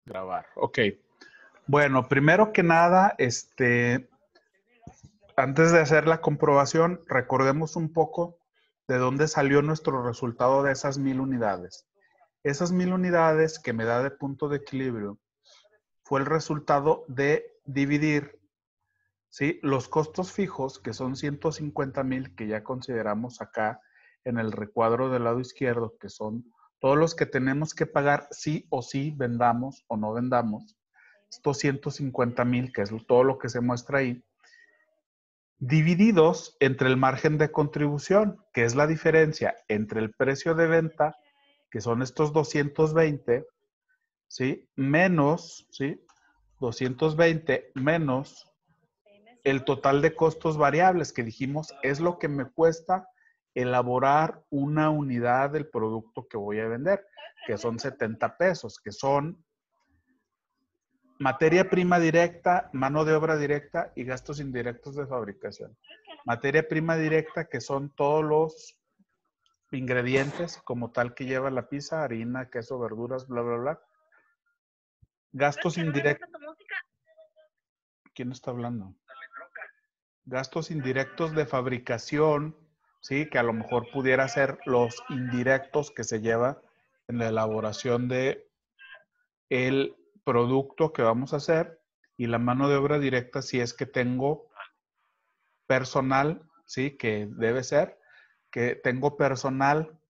Grabar. Ok. Bueno, primero que nada, antes de hacer la comprobación, recordemos un poco de dónde salió nuestro resultado de esas 1000 unidades. Esas 1000 unidades que me da de punto de equilibrio fue el resultado de dividir, ¿sí?, los costos fijos, que son 150,000, que ya consideramos acá en el recuadro del lado izquierdo, que son todos los que tenemos que pagar sí o sí, vendamos o no vendamos. Estos 150,000, que es todo lo que se muestra ahí, divididos entre el margen de contribución, que es la diferencia entre el precio de venta, que son estos 220, ¿sí?, menos, ¿sí?, 220 menos el total de costos variables, que dijimos es lo que me cuesta elaborar una unidad del producto que voy a vender, que son 70 pesos, que son materia prima directa, mano de obra directa y gastos indirectos de fabricación. Materia prima directa, que son todos los ingredientes como tal que lleva la pizza, harina, queso, verduras, bla, bla, bla. Gastos indirectos. ¿Quién está hablando? Gastos indirectos de fabricación, ¿sí?, que a lo mejor pudiera ser los indirectos que se lleva en la elaboración de el producto que vamos a hacer, y la mano de obra directa si es que tengo personal, ¿sí?, que debe ser, que tengo personal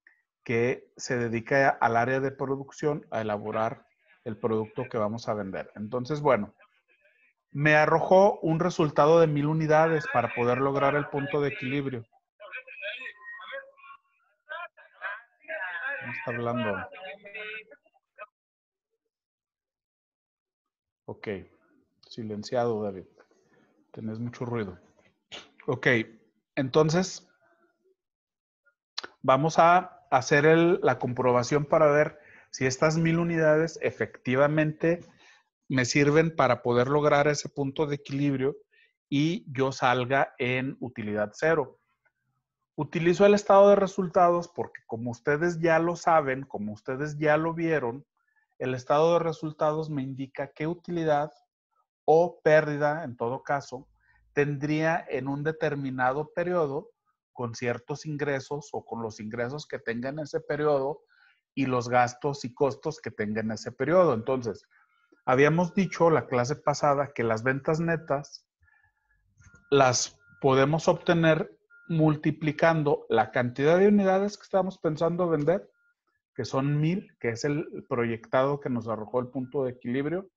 que se dedica al área de producción a elaborar el producto que vamos a vender. Entonces, bueno, me arrojó un resultado de 1000 unidades para poder lograr el punto de equilibrio. ¿Quién está hablando? Ok, silenciado, David. Tenés mucho ruido. Ok, entonces vamos a hacer la comprobación para ver si estas 1000 unidades efectivamente me sirven para poder lograr ese punto de equilibrio y yo salga en utilidad cero. Utilizo el estado de resultados porque, como ustedes ya lo saben, como ustedes ya lo vieron, el estado de resultados me indica qué utilidad o pérdida, en todo caso, tendría en un determinado periodo con ciertos ingresos o con los ingresos que tenga en ese periodo y los gastos y costos que tenga en ese periodo. Entonces, habíamos dicho la clase pasada que las ventas netas las podemos obtener multiplicando la cantidad de unidades que estamos pensando vender, que son 1000, que es el proyectado que nos arrojó el punto de equilibrio,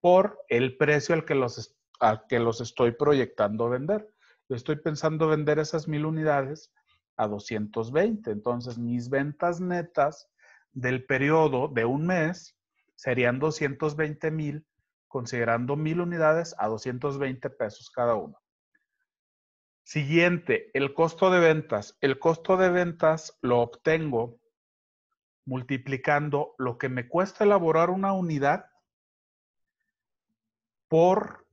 por el precio al que los estoy proyectando vender. Yo estoy pensando vender esas 1000 unidades a 220. Entonces, mis ventas netas del periodo de un mes serían 220,000, considerando 1000 unidades a 220 pesos cada uno. Siguiente, el costo de ventas. El costo de ventas lo obtengo multiplicando lo que me cuesta elaborar una unidad por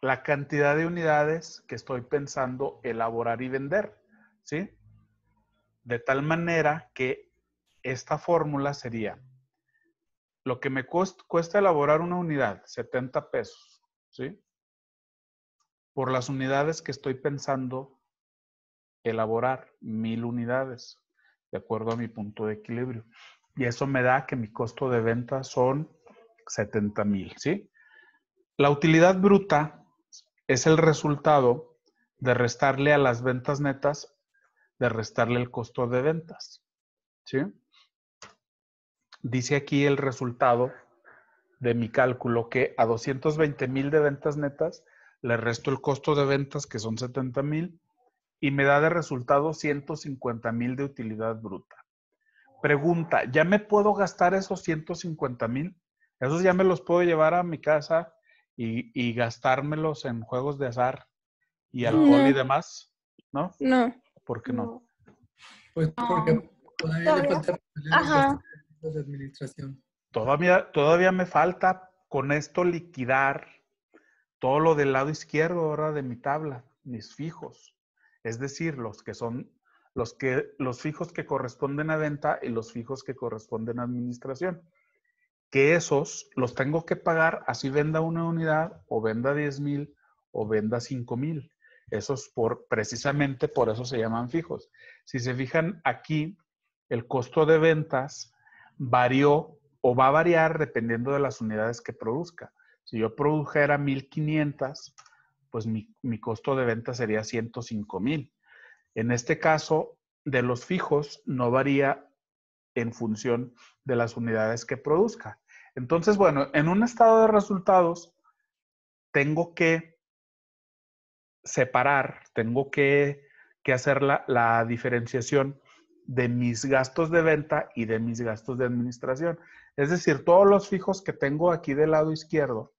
la cantidad de unidades que estoy pensando elaborar y vender, ¿sí? De tal manera que esta fórmula sería lo que me cuesta elaborar una unidad, 70 pesos, ¿sí?, por las unidades que estoy pensando elaborar, 1000 unidades, de acuerdo a mi punto de equilibrio. Y eso me da que mi costo de venta son 70,000, ¿sí? La utilidad bruta es el resultado de restarle a las ventas netas, de restarle el costo de ventas, ¿sí? Dice aquí el resultado de mi cálculo que a 220,000 de ventas netas le resto el costo de ventas, que son 70,000, y me da de resultado 150,000 de utilidad bruta. Pregunta, ¿ya me puedo gastar esos 150,000? ¿Esos ya me los puedo llevar a mi casa y gastármelos en juegos de azar y alcohol y No, demás? ¿No? no. ¿Por qué no? Pues porque todavía le falta resolver los Ajá. gastos de administración. Todavía me falta con esto liquidar todo lo del lado izquierdo ahora de mi tabla, mis fijos. Es decir, los fijos que corresponden a venta y los fijos que corresponden a administración. que esos los tengo que pagar así venda una unidad o venda 10,000 o venda 5,000. Esos precisamente por eso se llaman fijos. Si se fijan aquí, el costo de ventas varió o va a variar dependiendo de las unidades que produzca. Si yo produjera 1,500, pues mi costo de venta sería 105,000. En este caso, de los fijos no varía en función de las unidades que produzca. Entonces, bueno, en un estado de resultados tengo que separar, tengo que hacer la diferenciación de mis gastos de venta y de mis gastos de administración. Es decir, todos los fijos que tengo aquí del lado izquierdo,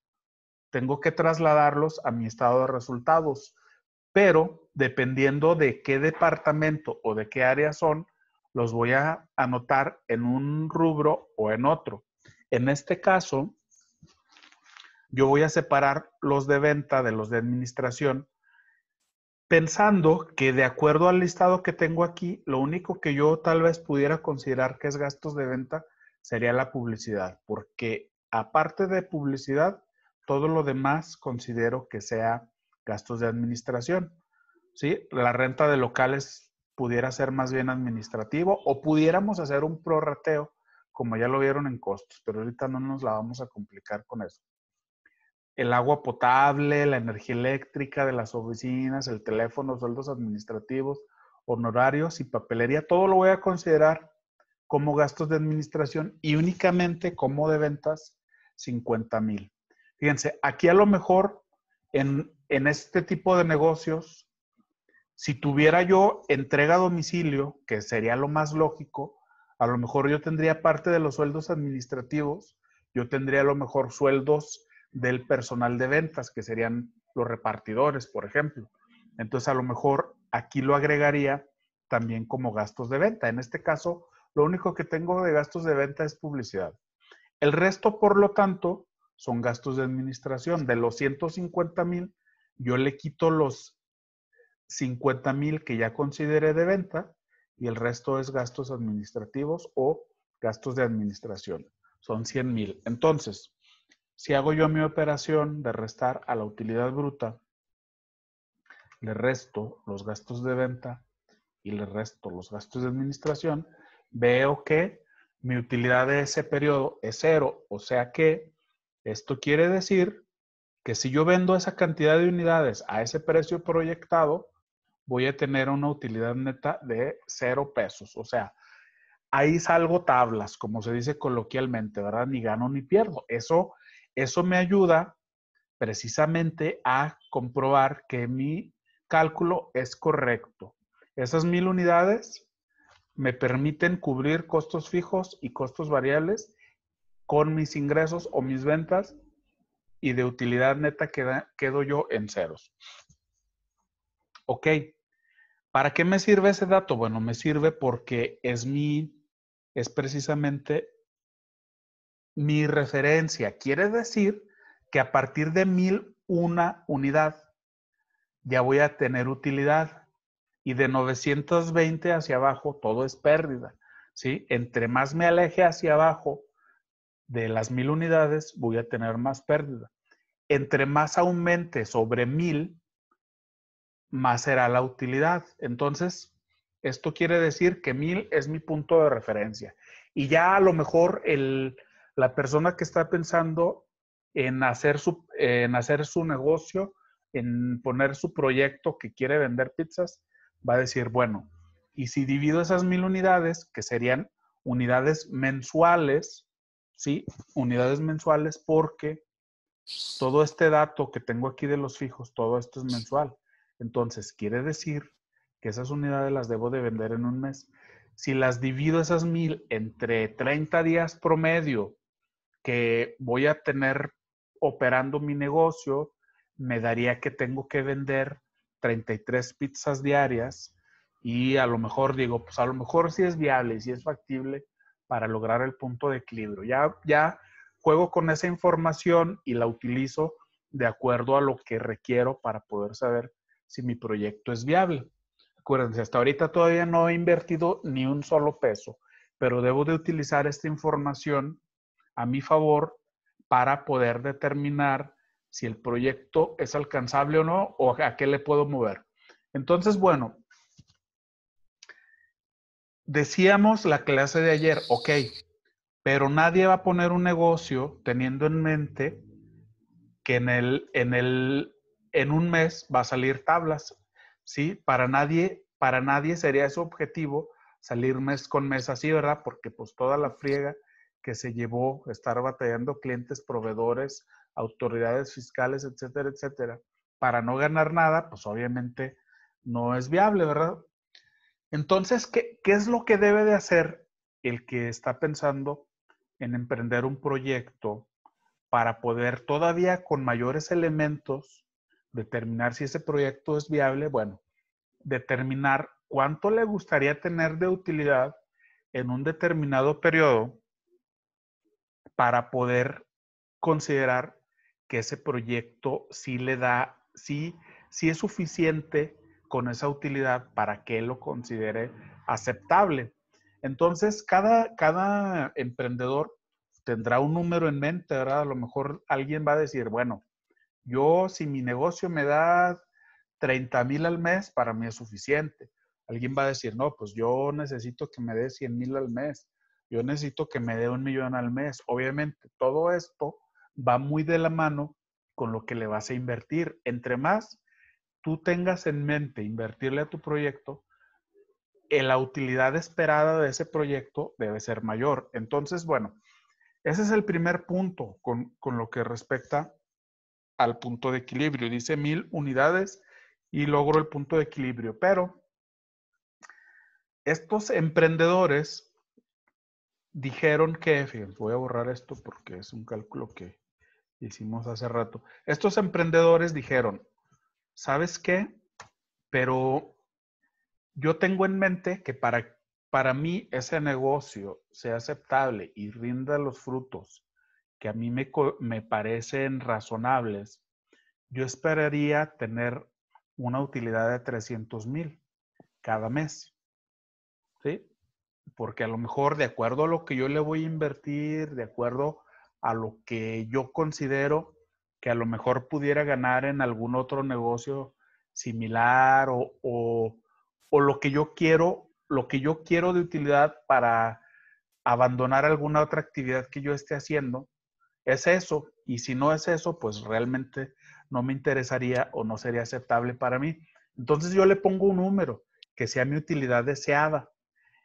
tengo que trasladarlos a mi estado de resultados, pero dependiendo de qué departamento o de qué área son, los voy a anotar en un rubro o en otro. En este caso, yo voy a separar los de venta de los de administración, pensando que de acuerdo al listado que tengo aquí, lo único que yo tal vez pudiera considerar que es gastos de venta sería la publicidad, porque aparte de publicidad, todo lo demás considero que sea gastos de administración. ¿Sí? La renta de locales pudiera ser más bien administrativo o pudiéramos hacer un prorrateo, como ya lo vieron en costos, pero ahorita no nos la vamos a complicar con eso. El agua potable, la energía eléctrica de las oficinas, el teléfono, sueldos administrativos, honorarios y papelería, todo lo voy a considerar como gastos de administración y únicamente como de ventas 50,000. Fíjense, aquí a lo mejor en este tipo de negocios, si tuviera yo entrega a domicilio, que sería lo más lógico, a lo mejor yo tendría parte de los sueldos administrativos, yo tendría a lo mejor sueldos del personal de ventas, que serían los repartidores, por ejemplo. Entonces, a lo mejor aquí lo agregaría también como gastos de venta. En este caso, lo único que tengo de gastos de venta es publicidad. El resto, por lo tanto, son gastos de administración. De los 150,000, yo le quito los 50,000 que ya consideré de venta y el resto es gastos administrativos o gastos de administración. Son 100,000. Entonces, si hago yo mi operación de restar a la utilidad bruta, le resto los gastos de venta y le resto los gastos de administración, veo que mi utilidad de ese periodo es cero. O sea que esto quiere decir que si yo vendo esa cantidad de unidades a ese precio proyectado, voy a tener una utilidad neta de 0 pesos. O sea, ahí salgo tablas, como se dice coloquialmente, ¿verdad? Ni gano ni pierdo. Eso me ayuda precisamente a comprobar que mi cálculo es correcto. Esas 1,000 unidades me permiten cubrir costos fijos y costos variables con mis ingresos o mis ventas y de utilidad neta quedo yo en ceros. Ok, ¿para qué me sirve ese dato? Bueno, me sirve porque es precisamente mi referencia. Quiere decir que a partir de 1,001 unidad ya voy a tener utilidad y de 920 hacia abajo todo es pérdida, ¿sí? Entre más me aleje hacia abajo de las 1,000 unidades voy a tener más pérdida. Entre más aumente sobre 1,000, más será la utilidad. Entonces, esto quiere decir que 1,000 es mi punto de referencia. Y ya a lo mejor la persona que está pensando en hacer su negocio, en poner su proyecto que quiere vender pizzas, va a decir, bueno, y si divido esas 1,000 unidades, que serían unidades mensuales, ¿sí? Unidades mensuales porque todo este dato que tengo aquí de los fijos, todo esto es mensual. Entonces, quiere decir que esas unidades las debo de vender en un mes. Si las divido esas 1,000 entre 30 días promedio que voy a tener operando mi negocio, me daría que tengo que vender 33 pizzas diarias y a lo mejor digo, pues a lo mejor sí es viable y sí es factible para lograr el punto de equilibrio. Ya juego con esa información y la utilizo de acuerdo a lo que requiero para poder saber si mi proyecto es viable. Acuérdense, hasta ahorita todavía no he invertido ni un solo peso, pero debo de utilizar esta información a mi favor para poder determinar si el proyecto es alcanzable o no, o a qué le puedo mover. Entonces, bueno, decíamos la clase de ayer, ok, pero nadie va a poner un negocio teniendo en mente que en un mes va a salir tablas, ¿sí? Para nadie sería ese objetivo salir mes con mes así, ¿verdad? Porque pues toda la friega que se llevó estar batallando clientes, proveedores, autoridades fiscales, etcétera, etcétera, para no ganar nada, pues obviamente no es viable, ¿verdad? Entonces, ¿qué es lo que debe de hacer el que está pensando en emprender un proyecto para poder todavía con mayores elementos determinar si ese proyecto es viable? Bueno, determinar cuánto le gustaría tener de utilidad en un determinado periodo para poder considerar que ese proyecto sí le da, sí es suficiente con esa utilidad para que él lo considere aceptable. Entonces, cada emprendedor tendrá un número en mente, ¿verdad? A lo mejor alguien va a decir, bueno, yo si mi negocio me da 30,000 al mes, para mí es suficiente. Alguien va a decir, no, pues yo necesito que me dé 100,000 al mes. Yo necesito que me dé 1,000,000 al mes. Obviamente, todo esto va muy de la mano con lo que le vas a invertir. Entre más tú tengas en mente invertirle a tu proyecto, la utilidad esperada de ese proyecto debe ser mayor. Entonces, bueno, ese es el primer punto con lo que respecta al punto de equilibrio. Dice 1,000 unidades y logro el punto de equilibrio. Pero estos emprendedores dijeron que, fíjense, voy a borrar esto porque es un cálculo que hicimos hace rato. Estos emprendedores dijeron, ¿sabes qué? Pero yo tengo en mente que para mí ese negocio sea aceptable y rinda los frutos que a mí me parecen razonables, yo esperaría tener una utilidad de 300,000 cada mes, ¿sí? Porque a lo mejor de acuerdo a lo que yo le voy a invertir, de acuerdo a lo que yo considero que a lo mejor pudiera ganar en algún otro negocio similar o lo que yo quiero de utilidad para abandonar alguna otra actividad que yo esté haciendo, es eso. Y si no es eso, pues realmente no me interesaría o no sería aceptable para mí. Entonces yo le pongo un número que sea mi utilidad deseada.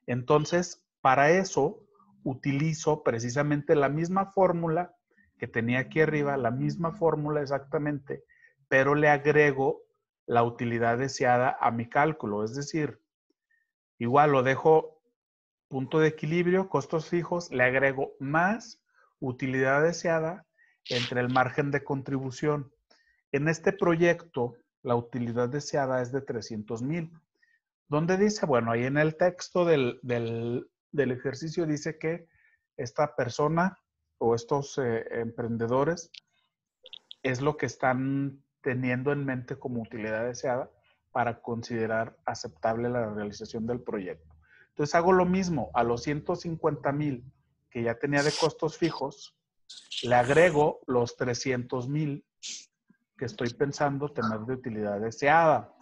Entonces, para eso utilizo precisamente la misma fórmula que tenía aquí arriba, la misma fórmula exactamente, pero le agrego la utilidad deseada a mi cálculo. Es decir, igual lo dejo punto de equilibrio, costos fijos, le agrego más utilidad deseada entre el margen de contribución. En este proyecto, la utilidad deseada es de 300,000. ¿Dónde dice? Bueno, ahí en el texto del ejercicio dice que esta persona o estos emprendedores es lo que están teniendo en mente como utilidad deseada para considerar aceptable la realización del proyecto. Entonces hago lo mismo a los 150,000 que ya tenía de costos fijos, le agrego los 300,000 que estoy pensando tener de utilidad deseada.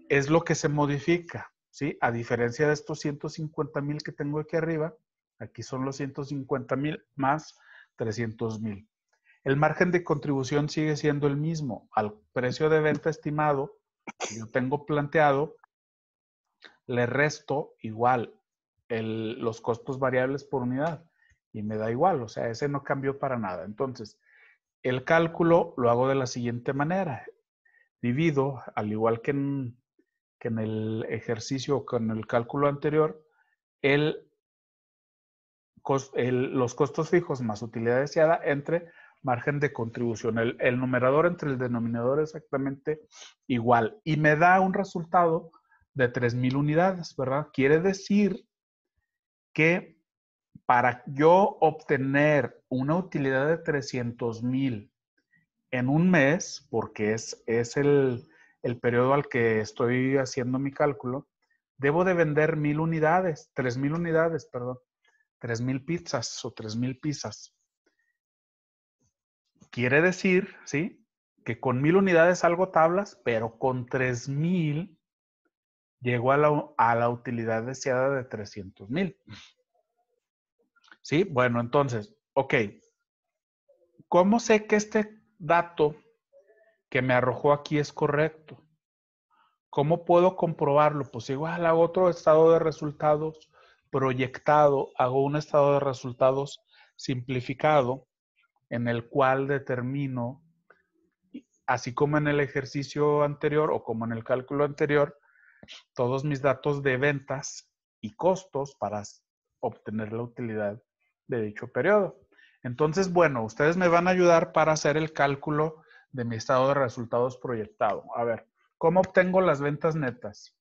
Es lo que se modifica, ¿sí? A diferencia de estos 150,000 que tengo aquí arriba, aquí son los 150,000 más 300,000. El margen de contribución sigue siendo el mismo. Al precio de venta estimado que yo tengo planteado, le resto igual los costos variables por unidad y me da igual, o sea, ese no cambió para nada. Entonces, el cálculo lo hago de la siguiente manera. Divido, al igual que en el ejercicio, con el cálculo anterior, los costos fijos más utilidad deseada entre margen de contribución. El numerador entre el denominador exactamente igual. Y me da un resultado de 3,000 unidades, ¿verdad? Quiere decir que para yo obtener una utilidad de 300,000 en un mes, porque es el periodo al que estoy haciendo mi cálculo, debo de vender 1,000 unidades, 3,000 unidades, perdón. 3,000 pizzas o 3,000 pizzas. Quiere decir, ¿sí? Que con 1,000 unidades salgo tablas, pero con 3,000 llego a la utilidad deseada de 300,000. ¿Sí? Bueno, entonces, ok. ¿Cómo sé que este dato que me arrojó aquí es correcto? ¿Cómo puedo comprobarlo? Pues igual hago otro estado de resultados proyectado, hago un estado de resultados simplificado en el cual determino, así como en el ejercicio anterior o como en el cálculo anterior, todos mis datos de ventas y costos para obtener la utilidad de dicho periodo. Entonces, bueno, ustedes me van a ayudar para hacer el cálculo de mi estado de resultados proyectado. A ver, ¿cómo obtengo las ventas netas?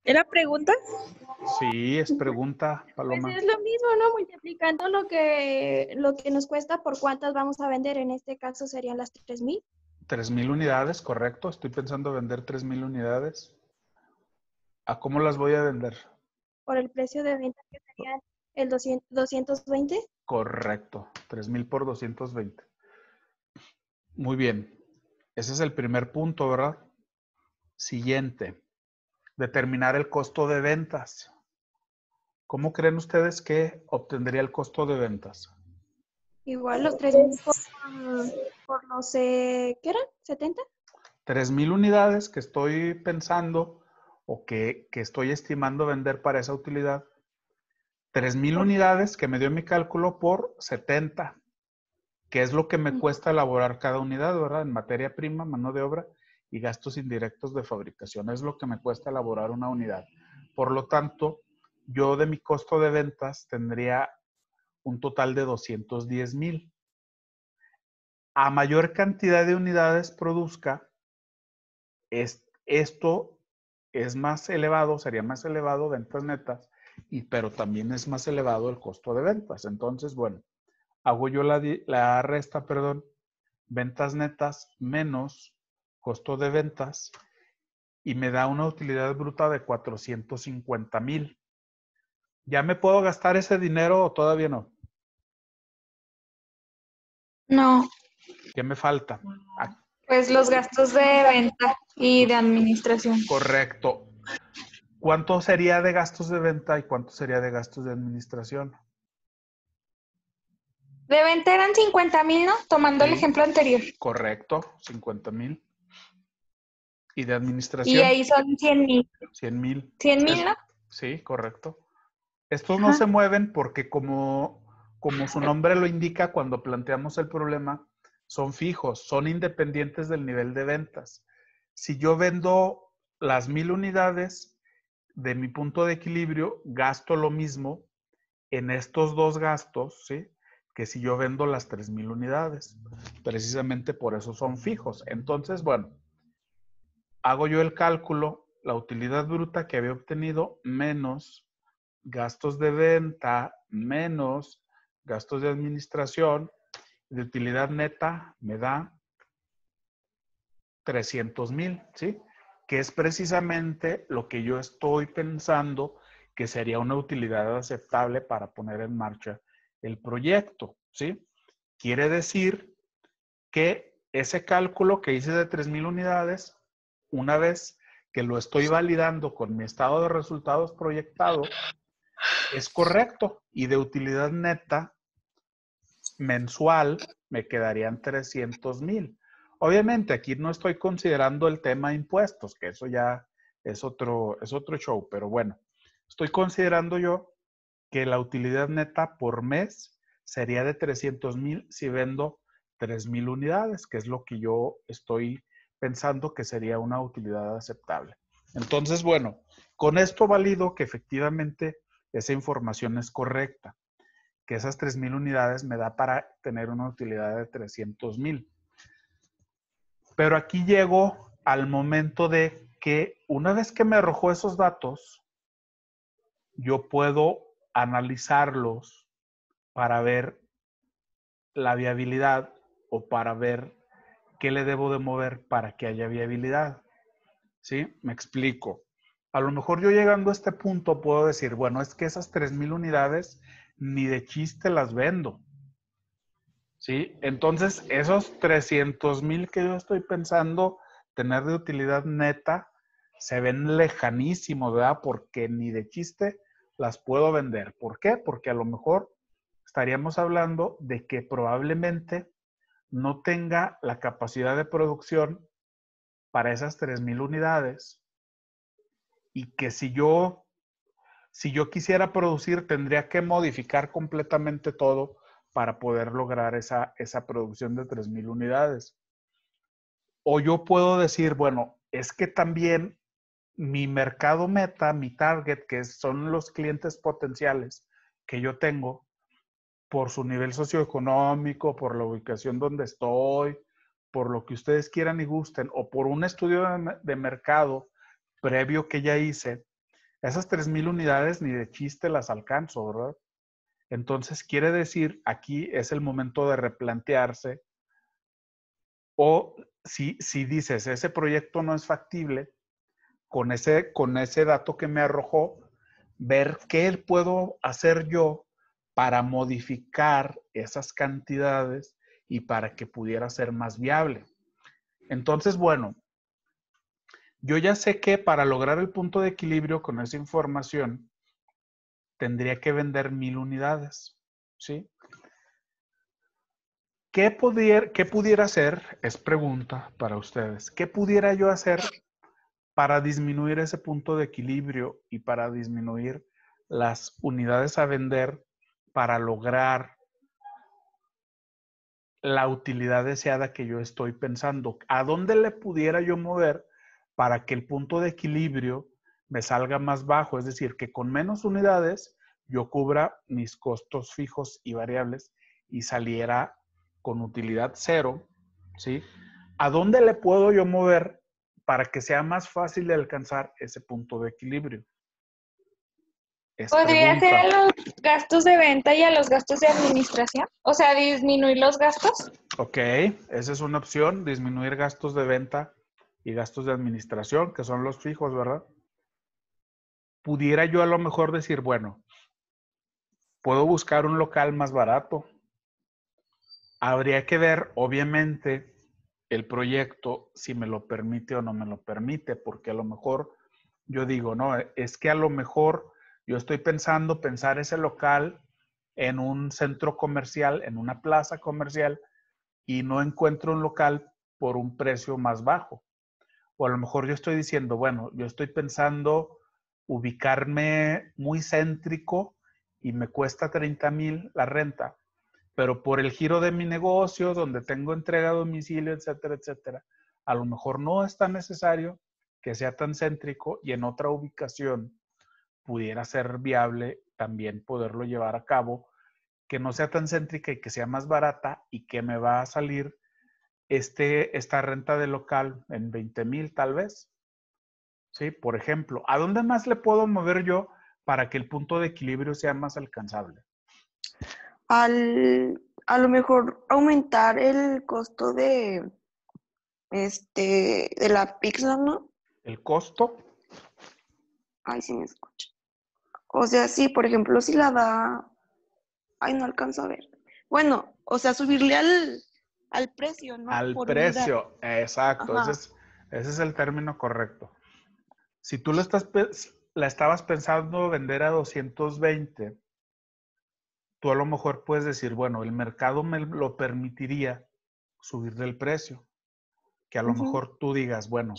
¿Era pregunta? Sí, es pregunta, Pues Paloma. es lo mismo, ¿no? Multiplicando lo que nos cuesta por cuántas vamos a vender. En este caso serían las 3,000. 3,000 unidades, correcto. Estoy pensando vender 3,000 unidades. ¿A cómo las voy a vender? Por el precio de venta que serían el 220. Correcto. 3,000 por 220. Muy bien. Ese es el primer punto, ¿verdad? Siguiente. Determinar el costo de ventas. ¿Cómo creen ustedes que obtendría el costo de ventas? Igual los 3,000 por los, ¿qué eran? ¿70? 3,000 unidades que estoy pensando o que estoy estimando vender para esa utilidad. 3,000 unidades que me dio mi cálculo por 70, que es lo que me cuesta elaborar cada unidad, ¿verdad? En materia prima, mano de obra y gastos indirectos de fabricación. Es lo que me cuesta elaborar una unidad. Por lo tanto, yo de mi costo de ventas tendría un total de 210,000. A mayor cantidad de unidades produzca, esto es más elevado, sería más elevado ventas netas, pero también es más elevado el costo de ventas. Entonces, bueno, hago yo la resta, perdón, ventas netas menos costo de ventas y me da una utilidad bruta de 450,000. ¿Ya me puedo gastar ese dinero o todavía no? No, ¿Qué me falta? pues los gastos de venta y de administración. Correcto. ¿Cuánto sería de gastos de venta y cuánto sería de gastos de administración? De venta eran 50,000, ¿no? Tomando el Sí, ejemplo anterior. correcto, 50,000. ¿Y de Y administración? ahí son 100,000. 100,000. 100,000, ¿no? Sí, correcto. Estos no Ajá. se mueven porque como su nombre lo indica, cuando planteamos el problema, son fijos, son independientes del nivel de ventas. Si yo vendo las 1,000 unidades, de mi punto de equilibrio, gasto lo mismo en estos dos gastos, ¿sí? Que si yo vendo las 3,000 unidades. Precisamente por eso son fijos. Entonces, bueno, hago yo el cálculo, la utilidad bruta que había obtenido menos gastos de venta, menos gastos de administración, de utilidad neta me da 300,000, ¿sí? Que es precisamente lo que yo estoy pensando que sería una utilidad aceptable para poner en marcha el proyecto, ¿sí? Quiere decir que ese cálculo que hice de 3,000 unidades, una vez que lo estoy validando con mi estado de resultados proyectado, es correcto y de utilidad neta mensual me quedarían 300,000. Obviamente aquí no estoy considerando el tema de impuestos, que eso ya es otro show, pero bueno, estoy considerando yo que la utilidad neta por mes sería de 300,000 si vendo 3,000 unidades, que es lo que yo estoy pensando que sería una utilidad aceptable. Entonces, bueno, con esto valido que efectivamente esa información es correcta, que esas 3,000 unidades me da para tener una utilidad de 300,000. Pero aquí llego al momento de que una vez que me arrojó esos datos, yo puedo analizarlos para ver la viabilidad o para ver qué le debo de mover para que haya viabilidad. ¿Sí? Me explico. A lo mejor yo llegando a este punto puedo decir, bueno, es que esas 3,000 unidades ni de chiste las vendo. ¿Sí? Entonces, esos 300,000 que yo estoy pensando tener de utilidad neta se ven lejanísimos, ¿verdad? Porque ni de chiste las puedo vender. ¿Por qué? Porque a lo mejor estaríamos hablando de que probablemente no tenga la capacidad de producción para esas 3,000 unidades y que si yo quisiera producir tendría que modificar completamente todo para poder lograr esa producción de 3,000 unidades. O yo puedo decir, bueno, es que también mi mercado meta, mi target, que son los clientes potenciales que yo tengo, por su nivel socioeconómico, por la ubicación donde estoy, por lo que ustedes quieran y gusten, o por un estudio de mercado previo que ya hice, esas 3,000 unidades ni de chiste las alcanzo, ¿verdad? Entonces quiere decir, aquí es el momento de replantearse, o si dices, ese proyecto no es factible, con ese dato que me arrojó, ver qué puedo hacer yo para modificar esas cantidades y para que pudiera ser más viable. Entonces, bueno, yo ya sé que para lograr el punto de equilibrio con esa información, tendría que vender 1,000 unidades, ¿sí? ¿Qué pudiera hacer? Es pregunta para ustedes. ¿Qué pudiera yo hacer para disminuir ese punto de equilibrio y para disminuir las unidades a vender para lograr la utilidad deseada que yo estoy pensando? ¿A dónde le pudiera yo mover para que el punto de equilibrio me salga más bajo? Es decir, que con menos unidades yo cubra mis costos fijos y variables y saliera con utilidad cero, ¿sí? ¿A dónde le puedo yo mover para que sea más fácil de alcanzar ese punto de equilibrio? Es ¿Podría ser pregunta. a los gastos de venta y a los gastos de administración? O sea, disminuir los gastos. Ok, esa es una opción, disminuir gastos de venta y gastos de administración, que son los fijos, ¿verdad? Pudiera yo a lo mejor decir, bueno, puedo buscar un local más barato. Habría que ver, obviamente, el proyecto, si me lo permite o no me lo permite, porque a lo mejor yo digo, no, es que a lo mejor yo estoy pensar ese local en un centro comercial, en una plaza comercial, y no encuentro un local por un precio más bajo. O a lo mejor yo estoy diciendo, bueno, yo estoy pensando ubicarme muy céntrico y me cuesta 30,000 la renta, pero por el giro de mi negocio, donde tengo entrega a domicilio, etcétera, etcétera, a lo mejor no es tan necesario que sea tan céntrico y en otra ubicación pudiera ser viable también poderlo llevar a cabo, que no sea tan céntrica y que sea más barata y que me va a salir esta renta de local en 20,000 tal vez. ¿Sí? Por ejemplo, ¿a dónde más le puedo mover yo para que el punto de equilibrio sea más alcanzable? A lo mejor aumentar el costo de la pizza, ¿no? ¿El costo? Ay, sí me escucha. O sea, sí, por ejemplo, si la da, ay, no alcanzo a ver. Bueno, o sea, subirle al precio, ¿no? Al Por unidad. precio, exacto, Ajá. ese es el término correcto. Si tú la estabas pensando vender a 220, tú a lo mejor puedes decir, bueno, el mercado me lo permitiría subirle el precio. Que a lo Ujú. mejor tú digas, bueno,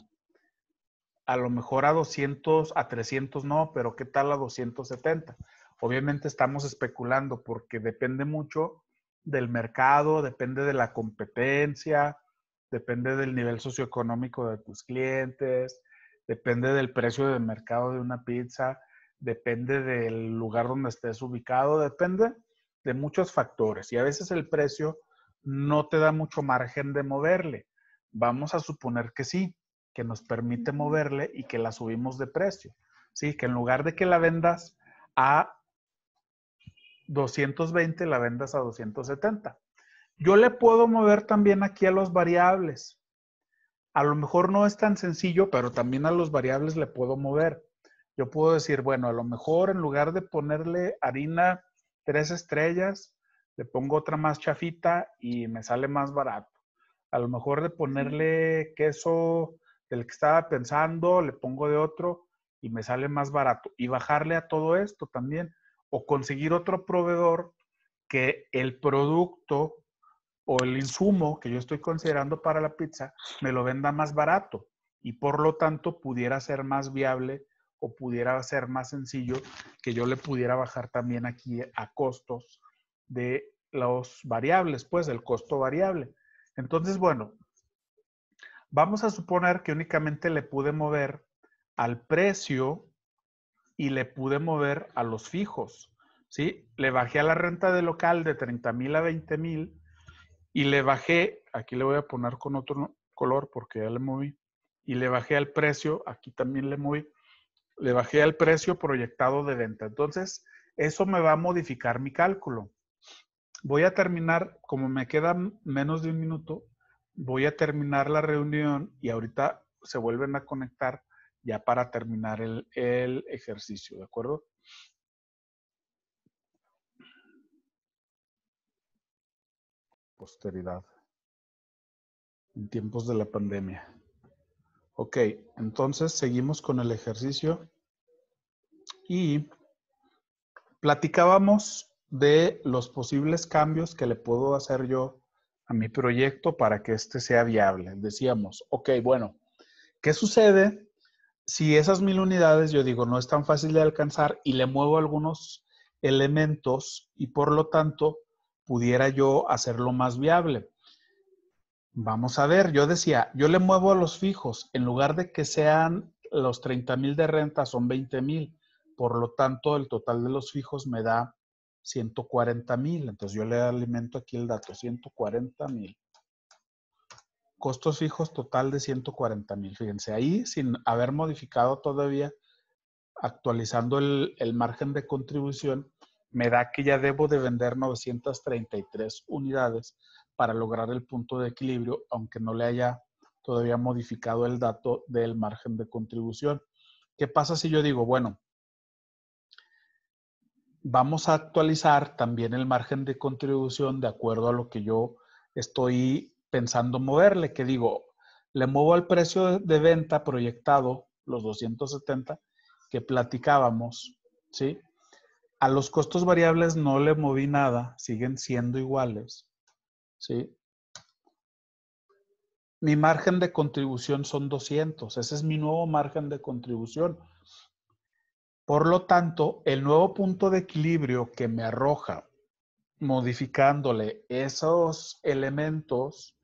a lo mejor a 200, a 300 no, pero ¿qué tal a 270? Obviamente estamos especulando porque depende mucho del mercado, depende de la competencia, depende del nivel socioeconómico de tus clientes, depende del precio de mercado de una pizza, depende del lugar donde estés ubicado, depende de muchos factores y a veces el precio no te da mucho margen de moverle. Vamos a suponer que sí, que nos permite moverle y que la subimos de precio. Sí, que en lugar de que la vendas a 220, la vendas a 270. Yo le puedo mover también aquí a los variables. A lo mejor no es tan sencillo, pero también a los variables le puedo mover. Yo puedo decir, bueno, a lo mejor en lugar de ponerle harina 3 estrellas, le pongo otra más chafita y me sale más barato. A lo mejor de ponerle queso del que estaba pensando, le pongo de otro y me sale más barato. Y bajarle a todo esto también. O conseguir otro proveedor que el producto o el insumo que yo estoy considerando para la pizza me lo venda más barato y por lo tanto pudiera ser más viable o pudiera ser más sencillo que yo le pudiera bajar también aquí a costos de los variables, pues el costo variable. Entonces, bueno, vamos a suponer que únicamente le pude mover al precio y le pude mover a los fijos, ¿sí? Le bajé a la renta de local de 30,000 a 20,000 y le bajé, aquí le voy a poner con otro color porque ya le moví, y le bajé al precio, aquí también le moví, le bajé al precio proyectado de venta. Entonces, eso me va a modificar mi cálculo. Voy a terminar, como me queda menos de un minuto, voy a terminar la reunión y ahorita se vuelven a conectar ya para terminar el ejercicio, ¿de acuerdo? Posteridad. En tiempos de la pandemia. Ok, entonces seguimos con el ejercicio y platicábamos de los posibles cambios que le puedo hacer yo a mi proyecto para que este sea viable. Decíamos, ok, bueno, ¿qué sucede si esas 1000 unidades, yo digo, no es tan fácil de alcanzar y le muevo algunos elementos y por lo tanto pudiera yo hacerlo más viable? Vamos a ver, yo decía, yo le muevo a los fijos, en lugar de que sean los 30,000 de renta, son 20,000. Por lo tanto, el total de los fijos me da 140,000. Entonces yo le alimento aquí el dato, 140,000. Costos fijos total de 140,000. Fíjense, ahí sin haber modificado todavía, actualizando el margen de contribución, me da que ya debo de vender 933 unidades para lograr el punto de equilibrio, aunque no le haya todavía modificado el dato del margen de contribución. ¿Qué pasa si yo digo, bueno, vamos a actualizar también el margen de contribución de acuerdo a lo que yo estoy pensando moverle? Que digo, le muevo al precio de venta proyectado, los 270 que platicábamos, ¿sí? A los costos variables no le moví nada, siguen siendo iguales, ¿sí? Mi margen de contribución son 200, ese es mi nuevo margen de contribución. Por lo tanto, el nuevo punto de equilibrio que me arroja modificándole esos elementos,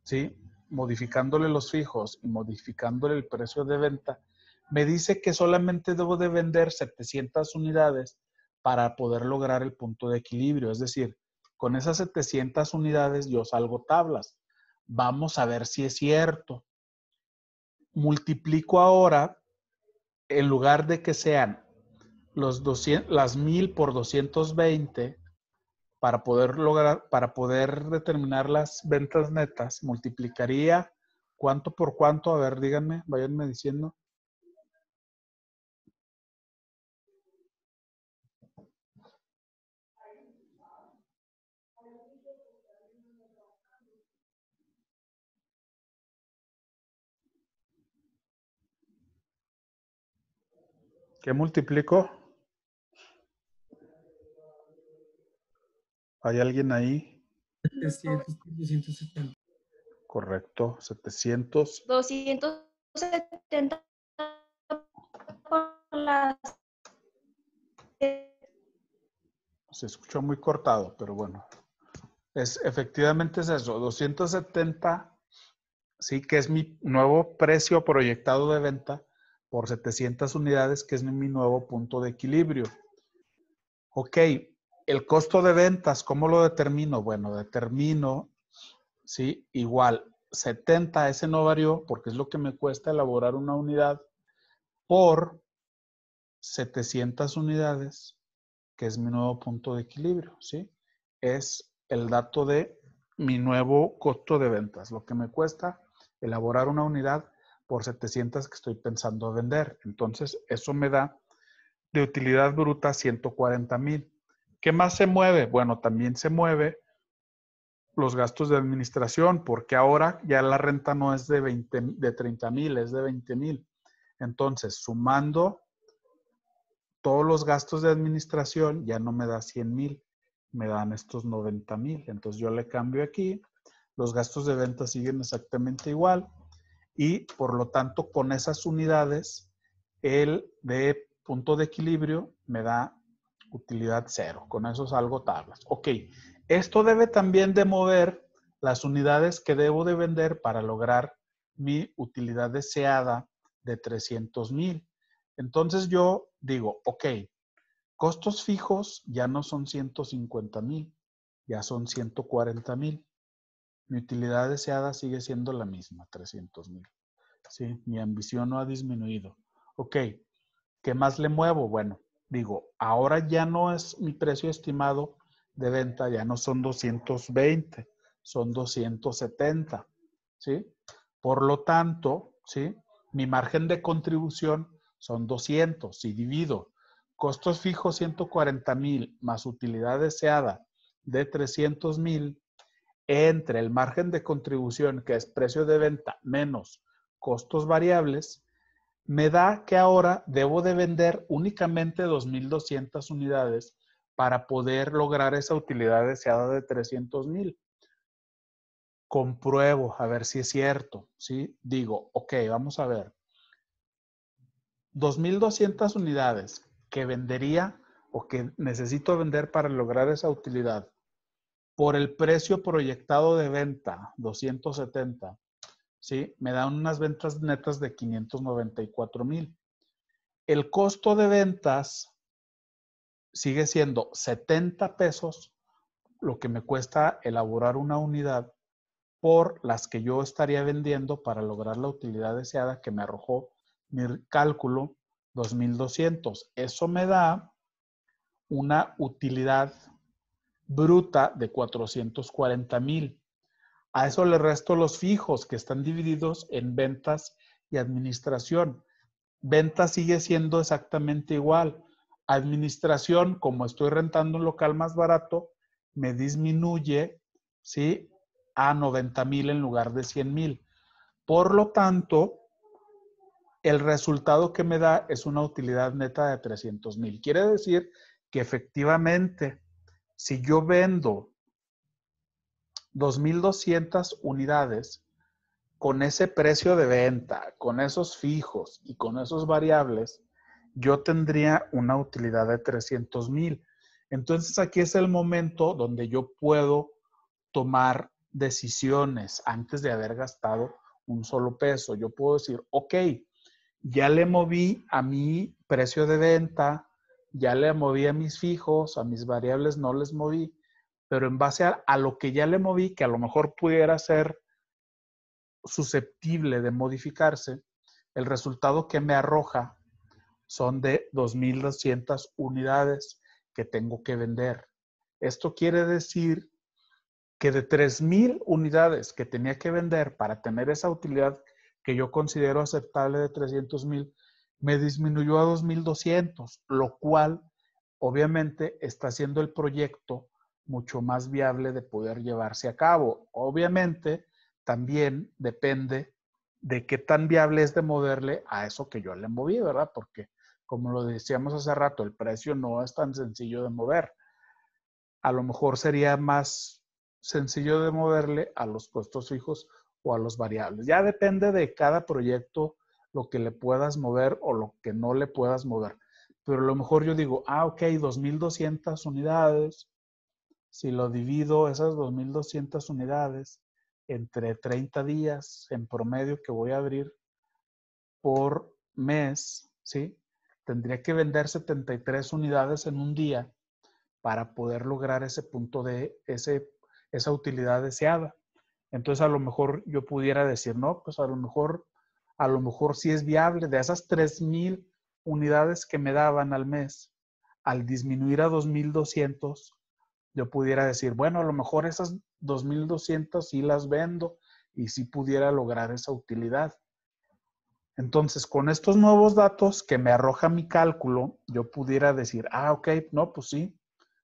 ¿sí? Modificándole los fijos y modificándole el precio de venta, me dice que solamente debo de vender 700 unidades para poder lograr el punto de equilibrio. Es decir, con esas 700 unidades yo salgo tablas. Vamos a ver si es cierto. Multiplico ahora, en lugar de que sean las 1000 por 220, para poder lograr, para poder determinar las ventas netas, multiplicaría cuánto por cuánto. A ver, díganme, váyanme diciendo. ¿Qué multiplico? ¿Hay alguien ahí? 700 por 270. Correcto, 700. 270 por las... Se escuchó muy cortado, pero bueno. Efectivamente es eso, 270, sí, que es mi nuevo precio proyectado de venta por 700 unidades, que es mi nuevo punto de equilibrio. Ok, el costo de ventas, ¿cómo lo determino? Bueno, determino, sí, igual, 70, ese no varió porque es lo que me cuesta elaborar una unidad, por 700 unidades, que es mi nuevo punto de equilibrio, ¿sí? Es el dato de mi nuevo costo de ventas, lo que me cuesta elaborar una unidad por 700 que estoy pensando vender. Entonces, eso me da de utilidad bruta 140,000. ¿Qué más se mueve? Bueno, también se mueve los gastos de administración, porque ahora ya la renta no es de 30,000, es de 20,000. Entonces, sumando todos los gastos de administración, ya no me da 100,000, me dan estos 90,000. Entonces, yo le cambio aquí, los gastos de venta siguen exactamente igual y, por lo tanto, con esas unidades, el de punto de equilibrio me da utilidad 0. Con eso salgo tablas. Ok, esto debe también de mover las unidades que debo de vender para lograr mi utilidad deseada de 300,000. Entonces yo digo, ok, costos fijos ya no son 150,000, ya son 140,000. Mi utilidad deseada sigue siendo la misma, 300,000. ¿Sí? Mi ambición no ha disminuido. Ok, ¿qué más le muevo? Bueno, digo, ahora ya no es mi precio estimado de venta, ya no son 220, son 270, ¿sí? Por lo tanto, ¿sí? Mi margen de contribución son 200. Si divido costos fijos 140,000 más utilidad deseada de 300,000 entre el margen de contribución, que es precio de venta, menos costos variables, me da que ahora debo de vender únicamente 2,200 unidades para poder lograr esa utilidad deseada de 300,000. Compruebo a ver si es cierto, ¿sí? Digo, ok, vamos a ver. 2,200 unidades que vendería o que necesito vender para lograr esa utilidad por el precio proyectado de venta, 270, ¿sí? Me dan unas ventas netas de 594,000. El costo de ventas sigue siendo 70 pesos lo que me cuesta elaborar una unidad por las que yo estaría vendiendo para lograr la utilidad deseada que me arrojó mi cálculo 2,200. Eso me da una utilidad bruta de 440,000. A eso le resto los fijos que están divididos en ventas y administración. Venta sigue siendo exactamente igual. Administración, como estoy rentando un local más barato, me disminuye, ¿sí? A 90,000 en lugar de 100,000. Por lo tanto, el resultado que me da es una utilidad neta de 300,000. Quiere decir que efectivamente, si yo vendo 2,200 unidades con ese precio de venta, con esos fijos y con esos variables, yo tendría una utilidad de 300,000. Entonces aquí es el momento donde yo puedo tomar decisiones antes de haber gastado un solo peso. Yo puedo decir, ok, ya le moví a mi precio de venta, ya le moví a mis fijos, a mis variables no les moví, pero en base a lo que ya le moví, que a lo mejor pudiera ser susceptible de modificarse, el resultado que me arroja son de 2,200 unidades que tengo que vender. Esto quiere decir que de 3,000 unidades que tenía que vender para tener esa utilidad que yo considero aceptable de 300,000, me disminuyó a 2,200, lo cual obviamente está haciendo el proyecto mucho más viable de poder llevarse a cabo. Obviamente también depende de qué tan viable es de moverle a eso que yo le moví, ¿verdad? Porque como lo decíamos hace rato, el precio no es tan sencillo de mover. A lo mejor sería más sencillo de moverle a los costos fijos o a los variables. Ya depende de cada proyecto lo que le puedas mover o lo que no le puedas mover. Pero a lo mejor yo digo, ok, 2,200 unidades. Si lo divido, esas 2,200 unidades, entre 30 días en promedio que voy a abrir por mes, ¿sí? Tendría que vender 73 unidades en un día para poder lograr ese punto de esa utilidad deseada. Entonces a lo mejor yo pudiera decir, no, pues a lo mejor sí es viable. De esas 3,000 unidades que me daban al mes, al disminuir a 2,200, yo pudiera decir, bueno, a lo mejor esas 2,200 sí las vendo y sí pudiera lograr esa utilidad. Entonces, con estos nuevos datos que me arroja mi cálculo, yo pudiera decir, ok, no, pues sí,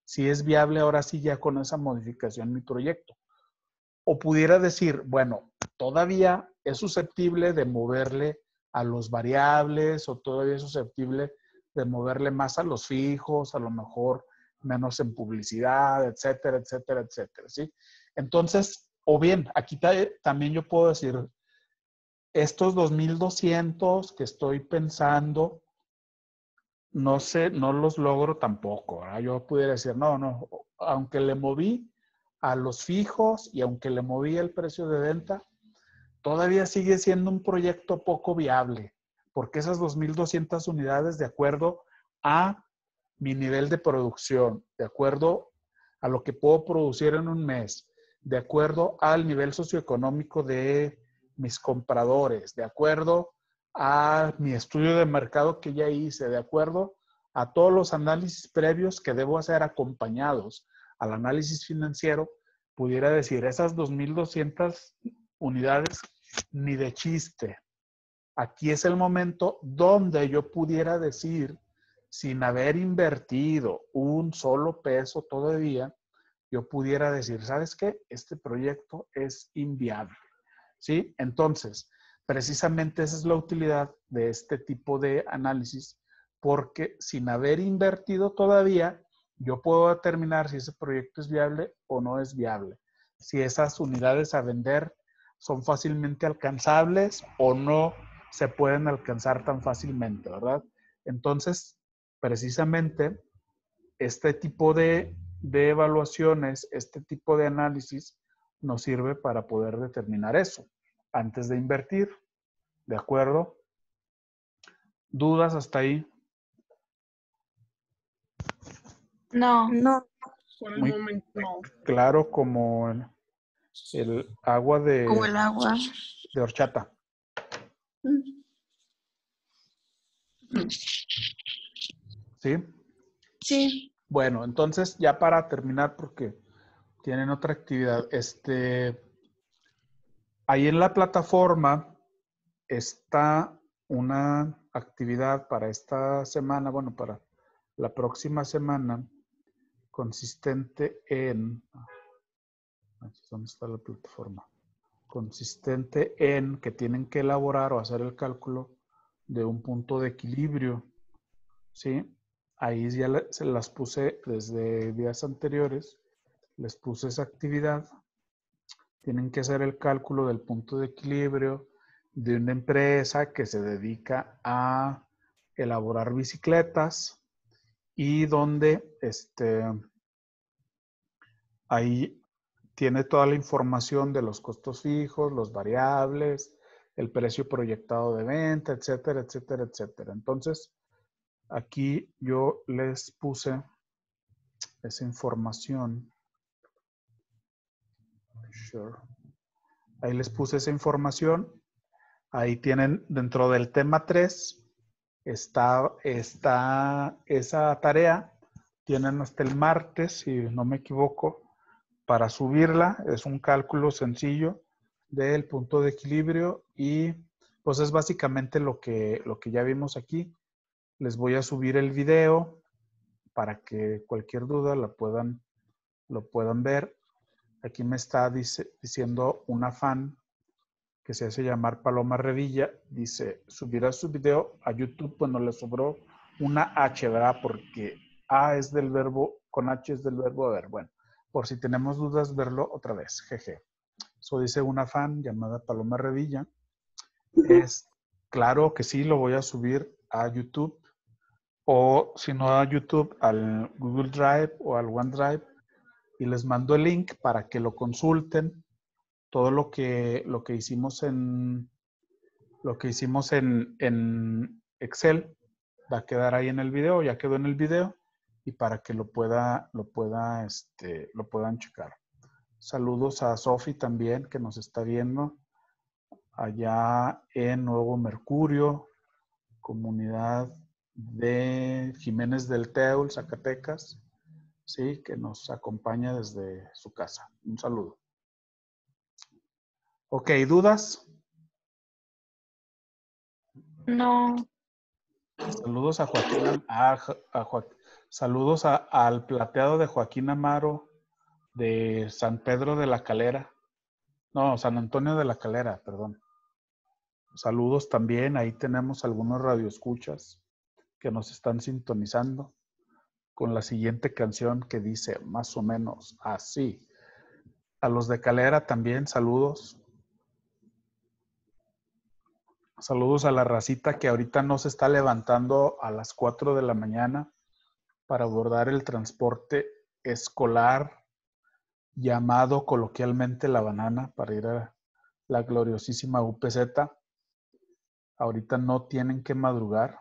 sí es viable ahora sí ya con esa modificación mi proyecto. O pudiera decir, bueno, todavía es susceptible de moverle a los variables o todavía es susceptible de moverle más a los fijos, a lo mejor menos en publicidad, etcétera, etcétera, etcétera, ¿sí? Entonces, o bien, aquí también yo puedo decir, estos 2,200 que estoy pensando, no sé, no los logro tampoco, ¿verdad? Yo pudiera decir, no, aunque le moví a los fijos y aunque le moví el precio de venta, todavía sigue siendo un proyecto poco viable, porque esas 2,200 unidades, de acuerdo a mi nivel de producción, de acuerdo a lo que puedo producir en un mes, de acuerdo al nivel socioeconómico de mis compradores, de acuerdo a mi estudio de mercado que ya hice, de acuerdo a todos los análisis previos que debo hacer acompañados al análisis financiero, pudiera decir, esas 2,200 unidades ni de chiste. Aquí es el momento donde yo pudiera decir, sin haber invertido un solo peso todavía, yo pudiera decir, ¿sabes qué? Este proyecto es inviable, ¿sí? Entonces, precisamente esa es la utilidad de este tipo de análisis, porque sin haber invertido todavía, yo puedo determinar si ese proyecto es viable o no es viable, si esas unidades a vender son fácilmente alcanzables o no se pueden alcanzar tan fácilmente, ¿verdad? Entonces, precisamente, este tipo de evaluaciones, este tipo de análisis nos sirve para poder determinar eso antes de invertir. ¿De acuerdo? ¿Dudas hasta ahí? No. No, Por el Muy momento no. claro como el agua como el agua. de horchata. ¿Sí? Sí. Bueno, entonces ya para terminar, porque tienen otra actividad, ahí en la plataforma está una actividad para esta semana, bueno, para la próxima semana, consistente en, ¿dónde está la plataforma? Consistente en que tienen que elaborar o hacer el cálculo de un punto de equilibrio, ¿sí? Ahí ya se las puse desde días anteriores, les puse esa actividad. Tienen que hacer el cálculo del punto de equilibrio de una empresa que se dedica a elaborar bicicletas y donde ahí tiene toda la información de los costos fijos, los variables, el precio proyectado de venta, etcétera, etcétera, etcétera. Entonces, aquí yo les puse esa información. Sure. Ahí les puse esa información. Ahí tienen dentro del tema 3, está esa tarea. Tienen hasta el martes, si no me equivoco, para subirla. Es un cálculo sencillo del punto de equilibrio y pues es básicamente lo que ya vimos aquí. Les voy a subir el video para que cualquier duda lo puedan ver. Aquí me está diciendo una fan que se hace llamar Paloma Revilla, dice, subirá su video a YouTube. Bueno, le sobró una H, ¿verdad? Porque A es del verbo, con H es del verbo haber. Bueno, por si tenemos dudas, verlo otra vez, jeje. Eso dice una fan llamada Paloma Revilla. Es claro que sí, lo voy a subir a YouTube, o si no a YouTube, al Google Drive o al OneDrive, y les mando el link para que lo consulten. Todo lo que hicimos en Excel va a quedar ahí en el video, ya quedó en el video, y para que lo puedan checar. Saludos a Sofi también, que nos está viendo allá en Nuevo Mercurio, comunidad de Jiménez del Teul, Zacatecas, sí, que nos acompaña desde su casa. Un saludo. Ok, ¿dudas? No. Saludos a Joaquín, saludos al plateado de Joaquín Amaro de San Pedro de la Calera. No, San Antonio de la Calera, perdón. Saludos también, ahí tenemos algunos radioescuchas que nos están sintonizando con la siguiente canción que dice más o menos así. A los de Calera también, saludos. Saludos a la racita que ahorita no se está levantando a las 4 de la mañana para abordar el transporte escolar llamado coloquialmente la banana para ir a la gloriosísima UPZ. Ahorita no tienen que madrugar,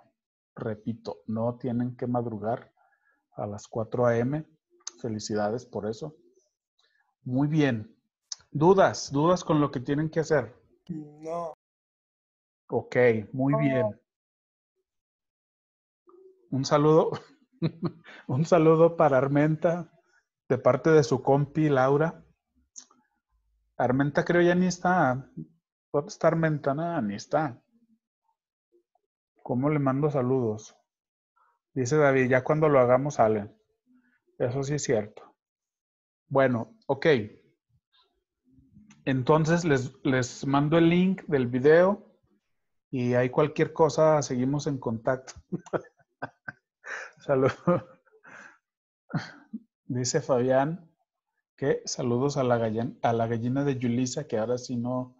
repito, no tienen que madrugar a las 4 a.m. Felicidades por eso. Muy bien. ¿Dudas? ¿Dudas con lo que tienen que hacer? No. Ok, muy bien. Un saludo, un saludo para Armenta de parte de su compi Laura. Armenta creo ya ni está. ¿Dónde está Armenta? Nada, ni está. ¿Cómo le mando saludos? Dice David, ya cuando lo hagamos salen. Eso sí es cierto. Bueno, ok. Entonces les mando el link del video y hay cualquier cosa, seguimos en contacto. Saludos. Dice Fabián que saludos a la gallina de Yulisa, que ahora sí no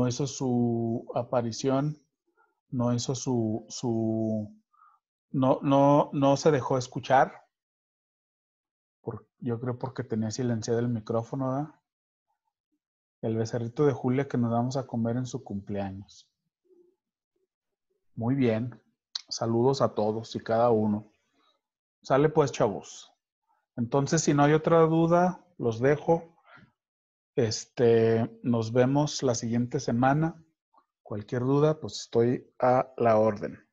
hizo su aparición, no hizo no se dejó escuchar. Yo creo porque tenía silenciado el micrófono, ¿verdad? El becerrito de Julia que nos vamos a comer en su cumpleaños. Muy bien. Saludos a todos y cada uno. Sale pues, chavos. Entonces, si no hay otra duda, los dejo. Nos vemos la siguiente semana. Cualquier duda, pues estoy a la orden.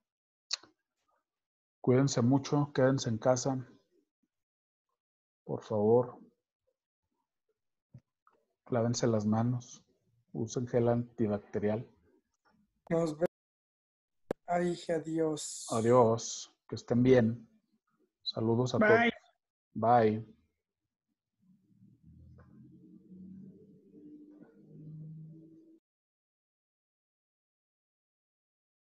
Cuídense mucho, quédense en casa. Por favor, lávense las manos. Usen gel antibacterial. Nos vemos. Ay, adiós. Adiós. Que estén bien. Saludos a todos. Bye. Bye.